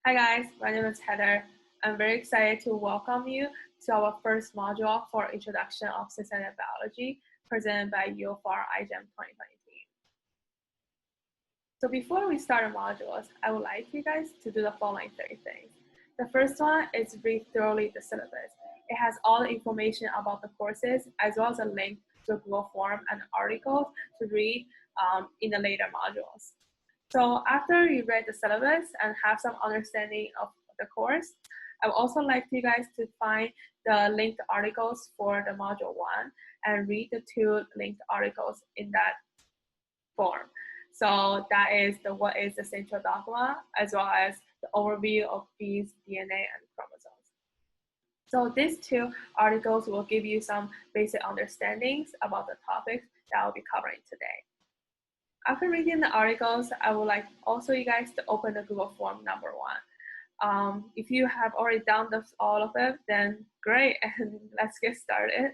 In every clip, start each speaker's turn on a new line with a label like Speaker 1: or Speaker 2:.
Speaker 1: Hi guys, my name is Heather. I'm very excited to welcome you to our first module for Introduction of Synthetic Biology presented by you for iGEM 2023. So before we start the modules, I would like you guys to do the following 3 things. The first one is read thoroughly the syllabus. It has all the information about the courses as well as a link to a Google form and articles to read in the later modules. So after you read the syllabus and have some understanding of the course, I would also like you guys to find the linked articles for the module 1 and read the 2 linked articles in that form. So that is the what is the central dogma, as well as the overview of bees, DNA, and chromosomes. So these 2 articles will give you some basic understandings about the topics that I'll be covering today. After reading the articles, I would like also you guys to open the Google form number 1. If you have already done all of it, then great, and let's get started.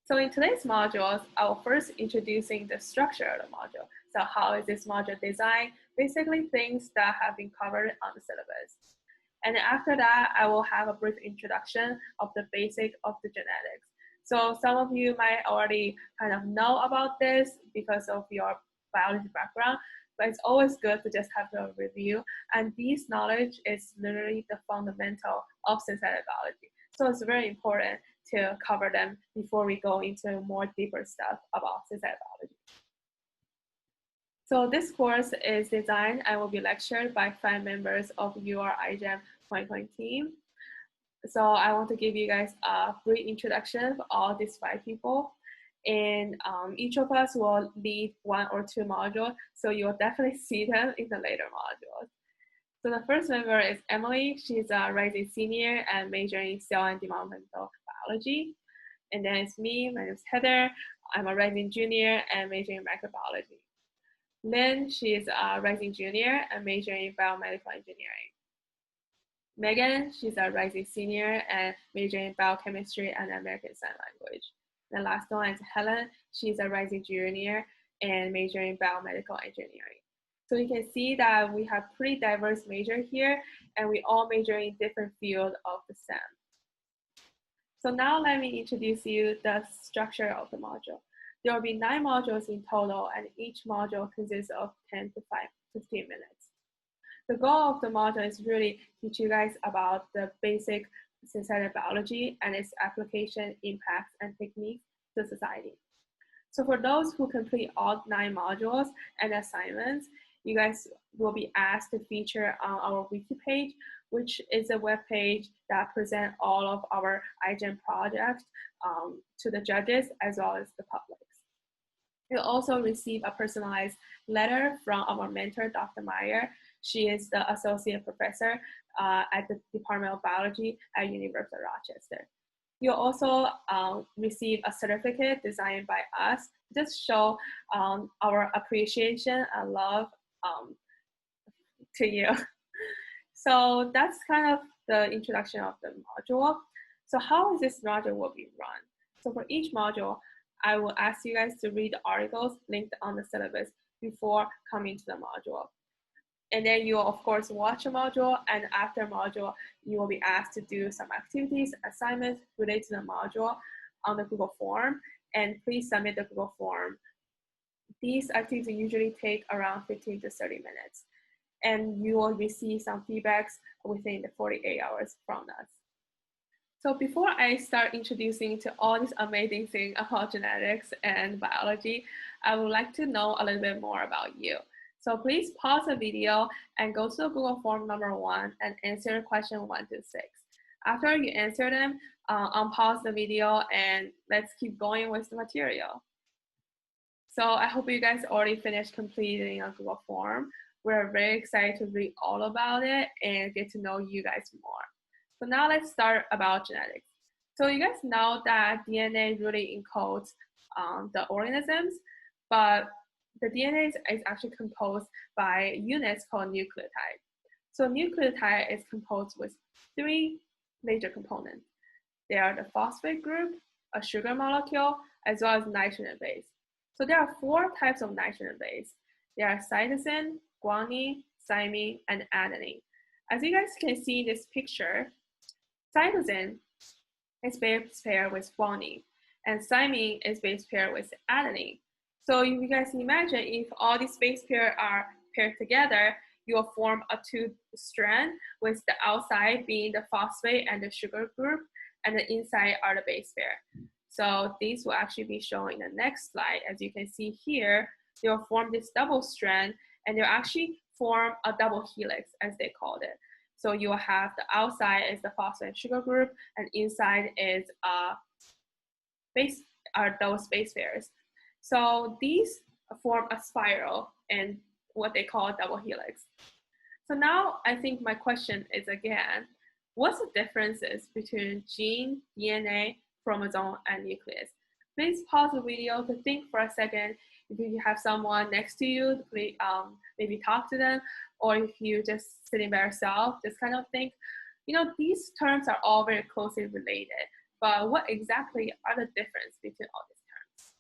Speaker 1: So in today's modules, I will first introducing the structure of the module. So how is this module designed? Basically things that have been covered on the syllabus. And then after that, I will have a brief introduction of the basic of the genetics. So some of you might already kind of know about this because of your biology background, but it's always good to just have a review. And this knowledge is literally the fundamental of synthetic biology. So it's very important to cover them before we go into more deeper stuff about synthetic biology. So this course is designed and will be lectured by 5 members of your iGEM 2020 team. So I want to give you guys a brief introduction of all these 5 people. And each of us will lead 1 or 2 modules, so you'll definitely see them in the later modules. So the first member is Emily. She's a rising senior and majoring in cell and developmental biology. And then it's me, my name is Heather. I'm a rising junior and majoring in microbiology. Lynn, she's a rising junior and majoring in biomedical engineering. Megan, she's a rising senior and majoring in biochemistry and American Sign Language. The last one is Helen. She's a rising junior and majoring in biomedical engineering. So you can see that we have pretty diverse major here, and we all major in different fields of the STEM. So now let me introduce you the structure of the module. There will be 9 modules in total, and each module consists of 10 to 15 minutes. The goal of the module is really teach you guys about the basic synthetic biology and its application, impacts, and techniques to society. So for those who complete all 9 modules and assignments, you guys will be asked to feature on our wiki page, which is a web page that presents all of our iGEM projects to the judges as well as the public. You'll also receive a personalized letter from our mentor, Dr. Meyer. She is the associate professor at the Department of Biology at University of Rochester. You'll also receive a certificate designed by us to just show our appreciation and love to you. So that's kind of the introduction of the module. So how is this module will be run? So for each module, I will ask you guys to read the articles linked on the syllabus before coming to the module. And then you will, of course, watch a module, and after module, you will be asked to do some activities, assignments related to the module on the Google form, and please submit the Google form. These activities usually take around 15 to 30 minutes, and you will receive some feedbacks within the 48 hours from us. So before I start introducing to all these amazing things about genetics and biology, I would like to know a little bit more about you. So please pause the video and go to the Google form number 1 and answer question 1 to 6. After you answer them, unpause the video and let's keep going with the material. So I hope you guys already finished completing a Google form. We're very excited to read all about it and get to know you guys more. So now let's start about genetics. So you guys know that DNA really encodes the organisms, but the DNA is actually composed by units called nucleotide. So nucleotide is composed with 3 major components. They are the phosphate group, a sugar molecule, as well as nitrogen base. So there are 4 types of nitrogen base. They are cytosine, guanine, thymine, and adenine. As you guys can see in this picture, cytosine is base paired with guanine, and thymine is base paired with adenine. So if you guys imagine, if all these base pairs are paired together, you will form a two strand with the outside being the phosphate and the sugar group, and the inside are the base pair. So these will actually be shown in the next slide. As you can see here, they will form this double strand, and they'll actually form a double helix, as they called it. So you will have the outside is the phosphate and sugar group, and inside is those base pairs. So these form a spiral and what they call double helix. So now I think my question is again, what's the differences between gene, DNA, chromosome, and nucleus? Please pause the video to think for a second. If you have someone next to you, please, maybe talk to them, or if you just sitting by yourself, just kind of think, you know, these terms are all very closely related, but what exactly are the difference between all these terms?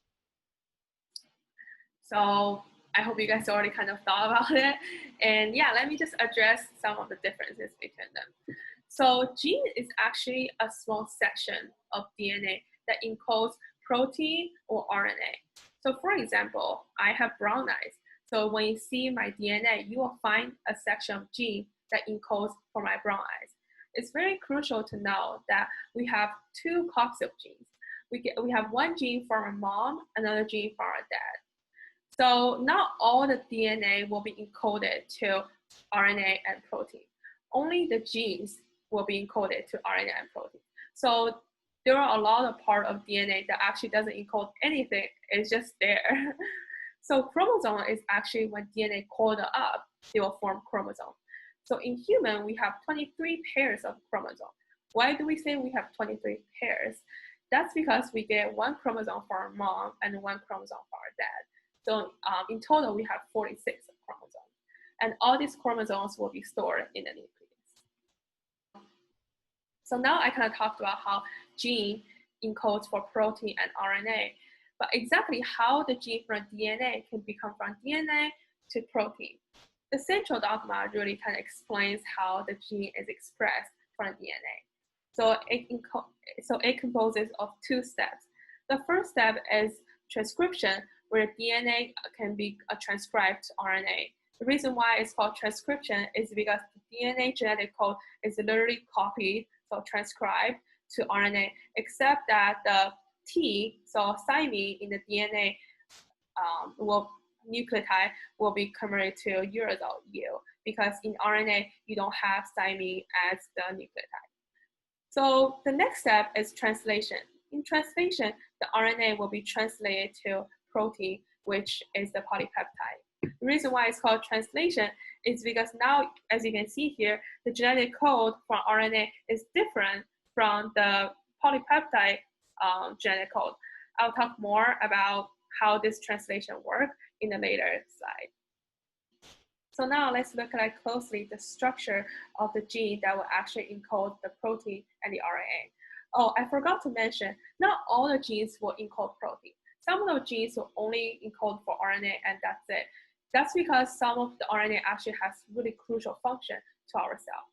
Speaker 1: So I hope you guys already kind of thought about it. And yeah, let me just address some of the differences between them. So gene is actually a small section of DNA that encodes protein or RNA. So for example, I have brown eyes. So when you see my DNA, you will find a section of gene that encodes for my brown eyes. It's very crucial to know that we have two coxal genes. We have one gene from our mom, another gene from our dad. So not all the DNA will be encoded to RNA and protein. Only the genes will be encoded to RNA and protein. So there are a lot of part of DNA that actually doesn't encode anything, it's just there. So chromosome is actually when DNA coded up, they will form chromosome. So in human, we have 23 pairs of chromosome. Why do we say we have 23 pairs? That's because we get one chromosome for our mom and one chromosome for our dad. So in total, we have 46 chromosomes. And all these chromosomes will be stored in the nucleus. So now I kind of talked about how gene encodes for protein and RNA, but exactly how the gene from DNA can become from DNA to protein. The central dogma really kind of explains how the gene is expressed from DNA. So it composes of two steps. The first step is transcription, where DNA can be transcribed to RNA. The reason why it's called transcription is because the DNA genetic code is literally copied, so transcribed to RNA, except that the T, so thymine in the DNA nucleotide will be converted to uracil U, because in RNA, you don't have thymine as the nucleotide. So the next step is translation. In translation, the RNA will be translated to protein, which is the polypeptide. The reason why it's called translation is because now, as you can see here, the genetic code for RNA is different from the polypeptide genetic code. I'll talk more about how this translation works in a later slide. So now let's look at closely the structure of the gene that will actually encode the protein and the RNA. Oh, I forgot to mention, not all the genes will encode protein. Some of the genes will only encode for RNA and that's it. That's because some of the RNA actually has really crucial function to our cell.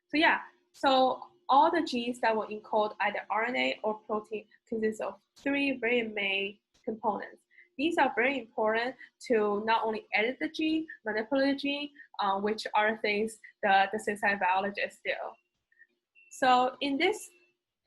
Speaker 1: So yeah, so all the genes that will encode either RNA or protein consist of three very main components. These are very important to not only edit the gene, manipulate the gene, which are things that the synthetic biologists do. So in this,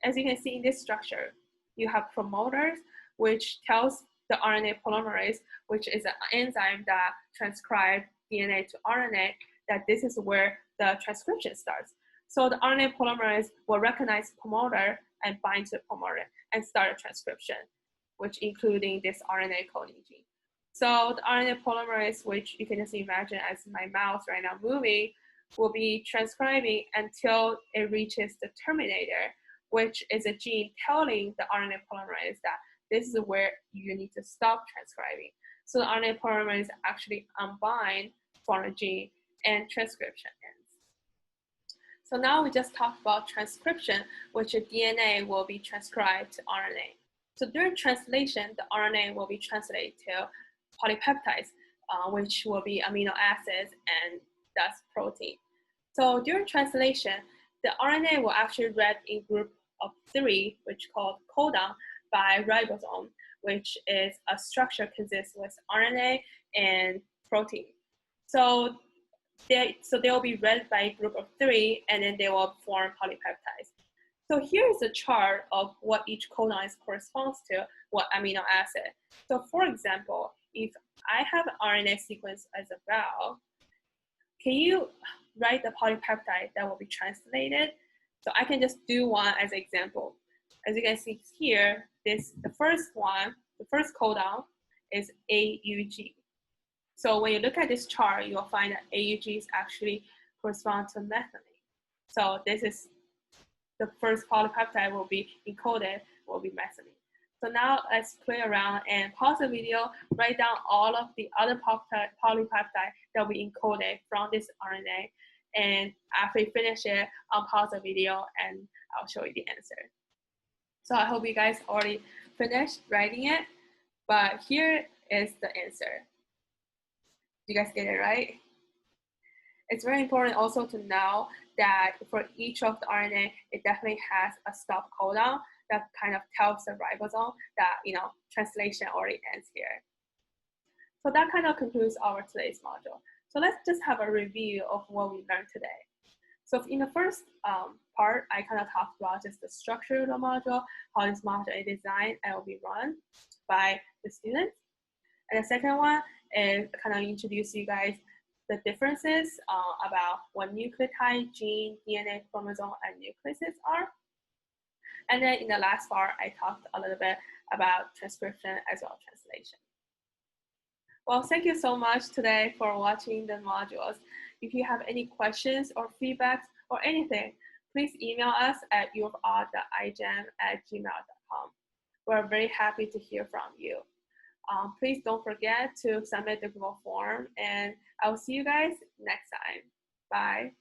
Speaker 1: as you can see in this structure, you have promoters, which tells the RNA polymerase, which is an enzyme that transcribes DNA to RNA, that this is where the transcription starts. So the RNA polymerase will recognize promoter and bind to the promoter and start a transcription, which including this RNA coding gene. So the RNA polymerase, which you can just imagine as my mouse right now moving, will be transcribing until it reaches the terminator, which is a gene telling the RNA polymerase that this is where you need to stop transcribing. So the RNA polymerase actually unbind from the gene and transcription ends. So now we just talked about transcription, which the DNA will be transcribed to RNA. So during translation, the RNA will be translated to polypeptides, which will be amino acids and that's protein. So during translation, the RNA will actually read in group of 3, which called codon, by ribosome, which is a structure consists with RNA and protein. So they will be read by a group of 3, and then they will form polypeptides. So here is a chart of what each codon corresponds to, what amino acid. So for example, if I have an RNA sequence as a vowel, can you write the polypeptide that will be translated? So I can just do one as an example. As you can see here, the first codon is AUG. So when you look at this chart, you'll find that AUGs actually correspond to methionine. So this is the first polypeptide will be encoded, will be methionine. So now let's play around and pause the video, write down all of the other polypeptide that we encoded from this RNA. And after you finish it, I'll pause the video and I'll show you the answer. So I hope you guys already finished writing it, but here is the answer. You guys get it right? It's very important also to know that for each of the RNA, it definitely has a stop codon that kind of tells the ribosome that, translation already ends here. So that kind of concludes our today's module. So let's just have a review of what we learned today. So in the first part, I kind of talked about just the structure of the module, how this module is designed and will be run by the students. And the second one is kind of introduce you guys the differences about what nucleotide, gene, DNA, chromosome, and nucleases are. And then in the last part, I talked a little bit about transcription as well as translation. Well, thank you so much today for watching the modules. If you have any questions or feedbacks or anything, please email us at uofr.igem@gmail.com. We're very happy to hear from you. Please don't forget to submit the Google form, and I'll see you guys next time. Bye.